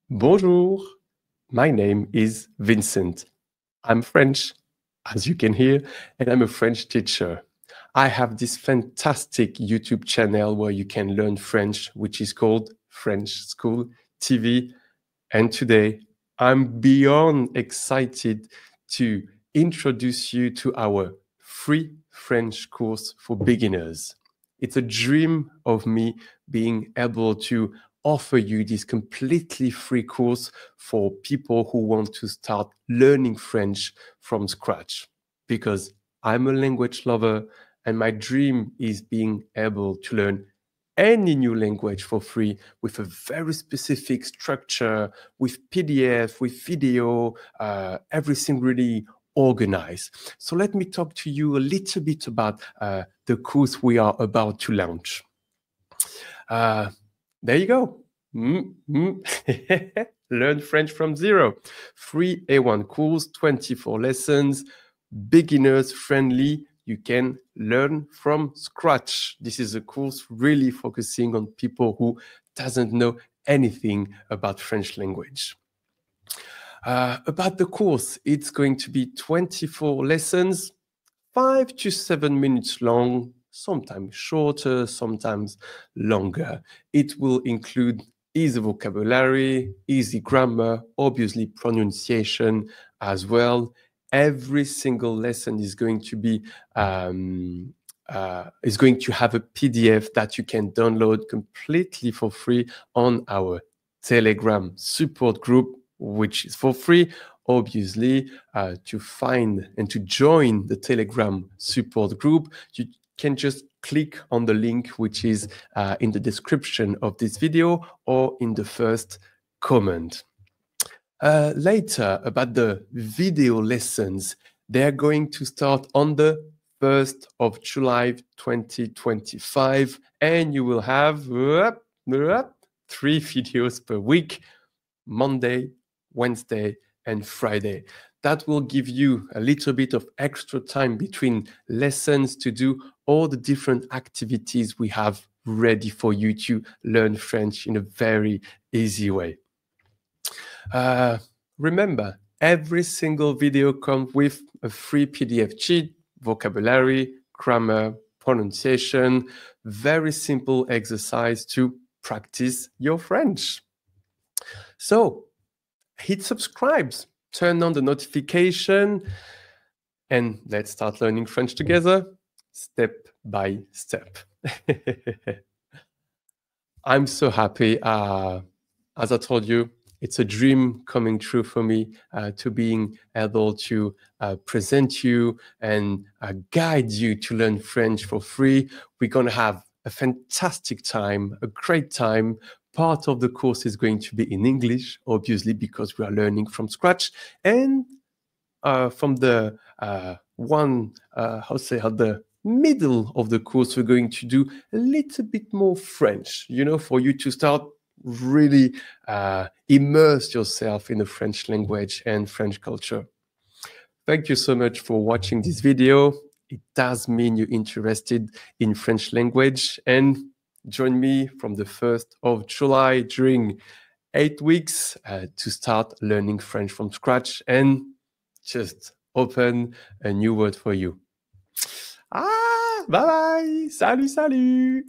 Bonjour, my name is Vincent. I'm French, as you can hear, and I'm a French teacher. I have this fantastic YouTube channel where you can learn French, which is called French School TV. And today, I'm beyond excited to introduce you to our free French course for beginners. It's a dream of me being able to offer you this completely free course for people who want to start learning French from scratch. Because I'm a language lover and my dream is being able to learn any new language for free with a very specific structure, with PDF, with video, everything really organized. So let me talk to you a little bit about the course we are about to launch. There you go. Learn French from zero. Free A1 course, 24 lessons, beginners friendly. You can learn from scratch. This is a course really focusing on people who doesn't know anything about French language. About the course, it's going to be 24 lessons, 5 to 7 minutes long, sometimes shorter, sometimes longer. It will include easy vocabulary, easy grammar, obviously pronunciation as well. Every single lesson is going to be is going to have a PDF that you can download completely for free on our Telegram support group, which is for free. Obviously, to find and to join the Telegram support group, you can just click on the link which is in the description of this video or in the first comment. Later, about the video lessons, they're going to start on the 1st of July 2025, and you will have 3 videos per week, Monday, Wednesday, and Friday. That will give you a little bit of extra time between lessons to do all the different activities we have ready for you to learn French in a very easy way. Remember, every single video comes with a free PDF cheat, vocabulary, grammar, pronunciation, very simple exercise to practice your French. So hit subscribe, turn on the notification, and let's start learning French together, step by step. I'm so happy. As I told you, it's a dream coming true for me to being able to present you and guide you to learn French for free. We're going to have a fantastic time, a great time. Part of the course is going to be in English, obviously, because we are learning from scratch. And from the the middle of the course, we're going to do a little bit more French, for you to start really immerse yourself in the French language and French culture. Thank you so much for watching this video. It does mean you're interested in French language, and join me from the 1st of July during 8 weeks to start learning French from scratch and just open a new world for you. Bye bye. Salut, salut.